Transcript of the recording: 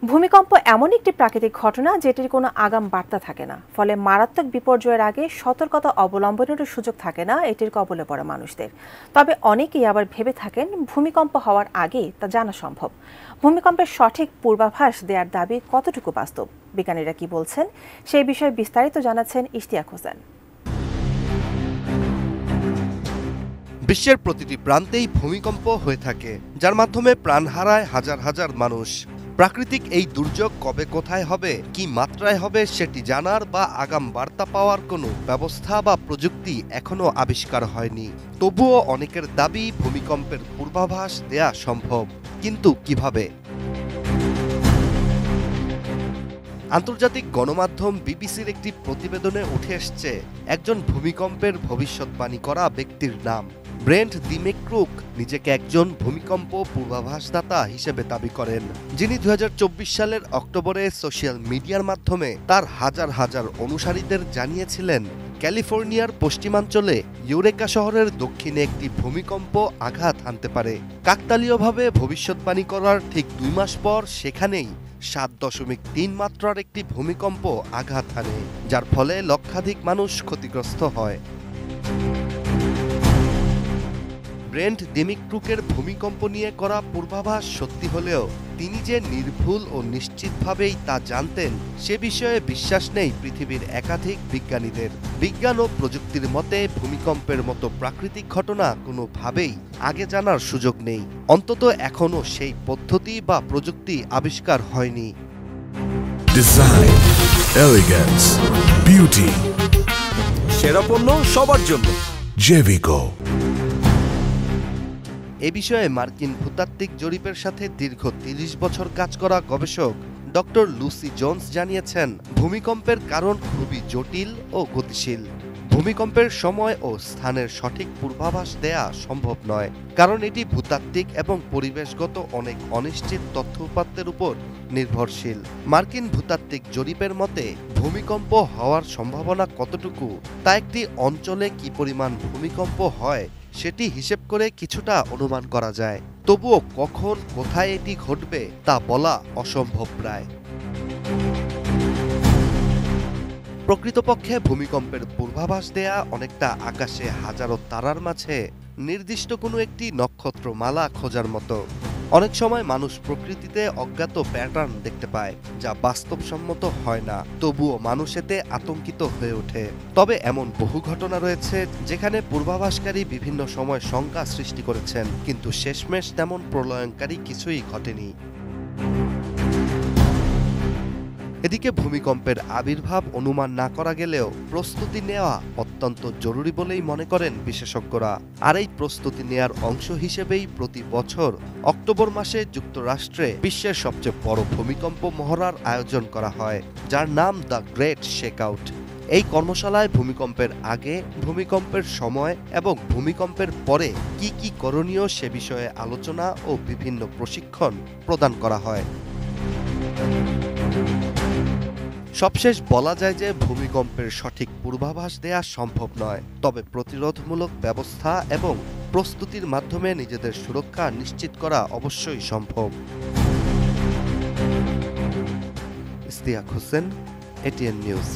ভূমিকম্প এমন একটি প্রাকৃতিক ঘটনা যেটির কোনো আগাম বার্তা থাকে না, ফলে মারাত্মক বিপর্যয়ের আগে সতর্কতা অবলম্বনেরও সুযোগ থাকে না এটির কবলে পড়া মানুষদের। তবে অনেকেই আবার ভেবে থাকেন ভূমিকম্প হওয়ার আগে তা জানা সম্ভব। ভূমিকম্পের সঠিক পূর্বাভাস দেওয়ার দাবি কতটুকু বাস্তব, বিজ্ঞানীরা কি বলছেন, সেই বিষয়ে বিস্তারিত জানাচ্ছেন ইশতিয়াক হোসেন। বিশ্বের প্রতিটি প্রান্তেই ভূমিকম্প হয়ে থাকে, যার মাধ্যমে প্রাণ হারায় হাজার হাজার মানুষ। প্রাকৃতিক এই দুর্যোগ কবে কোথায় হবে, কি মাত্রায় হবে সেটি জানার বা আগাম বার্তা পাওয়ার কোনো ব্যবস্থা বা প্রযুক্তি এখনো আবিষ্কার হয়নি। তবুও অনেকের দাবি ভূমিকম্পের পূর্বাভাস দেয়া সম্ভব, কিন্তু কিভাবে? আন্তর্জাতিক গণমাধ্যম বিবিসির একটি প্রতিবেদনে উঠে এসছে একজন ভূমিকম্পের ভবিষ্যৎবাণী করা ব্যক্তির নাম। ব্রেন্ট দিমেক্রুক নিজেকে একজন ভূমিকম্প পূর্বাভাসদাতা হিসেবে দাবি করেন, যিনি 2024 সালের অক্টোবরে সোশ্যাল মিডিয়ার মাধ্যমে তার হাজার হাজার অনুসারীদের জানিয়েছিলেন ক্যালিফোর্নিয়ার পশ্চিমাঞ্চলে ইউরেকা শহরের দক্ষিণে একটি ভূমিকম্প আঘাত হানতে পারে। কাকতালীয়ভাবে ভবিষ্যৎবাণী করার ঠিক 2 মাস পর সেখানেই 7.3 মাত্রার একটি ভূমিকম্প আঘাত হানে, যার ফলে লক্ষাধিক মানুষ ক্ষতিগ্রস্ত হয়। ব্রেন্ট দিমিক্রুকের ভূমিকম্প নিয়ে করা পূর্বাভাস সত্যি হলেও তিনি যে নির্ভুল ও নিশ্চিতভাবেই তা জানতেন সে বিষয়ে বিশ্বাস নেই পৃথিবীর একাধিক বিজ্ঞানীদের। বিজ্ঞান ও প্রযুক্তির মতে ভূমিকম্পের মতো প্রাকৃতিক ঘটনা কোনোভাবেই আগে জানার সুযোগ নেই, অন্তত এখনো সেই পদ্ধতি বা প্রযুক্তি আবিষ্কার হয়নি। ডিজাইন, এলিগেন্স, বিউটি, সেরা পণ্য সবার জন্য জেভিকো। এ বিষয়ে মার্কিন ভূতাত্ত্বিক জরিপের সাথে দীর্ঘ 30 বছর কাজ করা গবেষক ডক্টর লুসি জোন্স জানিয়েছেন, ভূমিকম্পের কারণ খুবই জটিল ও গতিশীল। ভূমিকম্পের সময় ও স্থানের সঠিক পূর্বাভাস দেয়া সম্ভব নয়, কারণ এটি ভূতাত্ত্বিক এবং পরিবেশগত অনেক অনিশ্চিত তথ্য উপাত্তের উপর নির্ভরশীল। মার্কিন ভূতাত্ত্বিক জরিপের মতে ভূমিকম্প হওয়ার সম্ভাবনা কতটুকু তা একটি অঞ্চলে কি পরিমাণ ভূমিকম্প হয় সেটি হিসেব করে কিছুটা অনুমান করা যায়। তবুও কখন কোথায় এটি ঘটবে তা বলা অসম্ভব প্রায়। প্রকৃতপক্ষে ভূমিকম্পের পূর্বাভাস দেয়া অনেকটা আকাশে হাজারো তারার মাঝে নির্দিষ্ট কোনো একটি নক্ষত্রমালা খোঁজার মতো। অনেক সময় মানুষ প্রকৃতিতে অজ্ঞাত প্যাটার্ন দেখতে পায় যা বাস্তবসম্মত হয় না, তবুও মানুষ এতে আতঙ্কিত হয়ে ওঠে। তবে এমন বহু ঘটনা রয়েছে যেখানে পূর্বাভাসকারী বিভিন্ন সময় শঙ্কা সৃষ্টি করেছেন, কিন্তু শেষমেশ তেমন প্রলয়ঙ্কারী কিছুই ঘটেনি। এদিকে ভূমিকম্পের আবির্ভাব অনুমান না করা গেলেও প্রস্তুতি নেওয়া অত্যন্ত জরুরি বলেই মনে করেন বিশেষজ্ঞরা। আর এই প্রস্তুতি নেয়ার অংশ হিসেবেই প্রতি বছর অক্টোবর মাসে যুক্তরাষ্ট্রে বিশ্বের সবচেয়ে বড় ভূমিকম্প মহড়ার আয়োজন করা হয়, যার নাম দ্য গ্রেট শেকআউট। এই কর্মশালায় ভূমিকম্পের আগে, ভূমিকম্পের সময় এবং ভূমিকম্পের পরে কি কি করণীয় সে বিষয়ে আলোচনা ও বিভিন্ন প্রশিক্ষণ প্রদান করা হয়। সবশেষ বলা যায় যে ভূমিকম্পের সঠিক পূর্বাভাস দেয়া সম্ভব নয়, তবে প্রতিরোধমূলক ব্যবস্থা এবং প্রস্তুতির মাধ্যমে নিজেদের সুরক্ষা নিশ্চিত করা অবশ্যই সম্ভব। Ishtiaq Hossain, ATN news.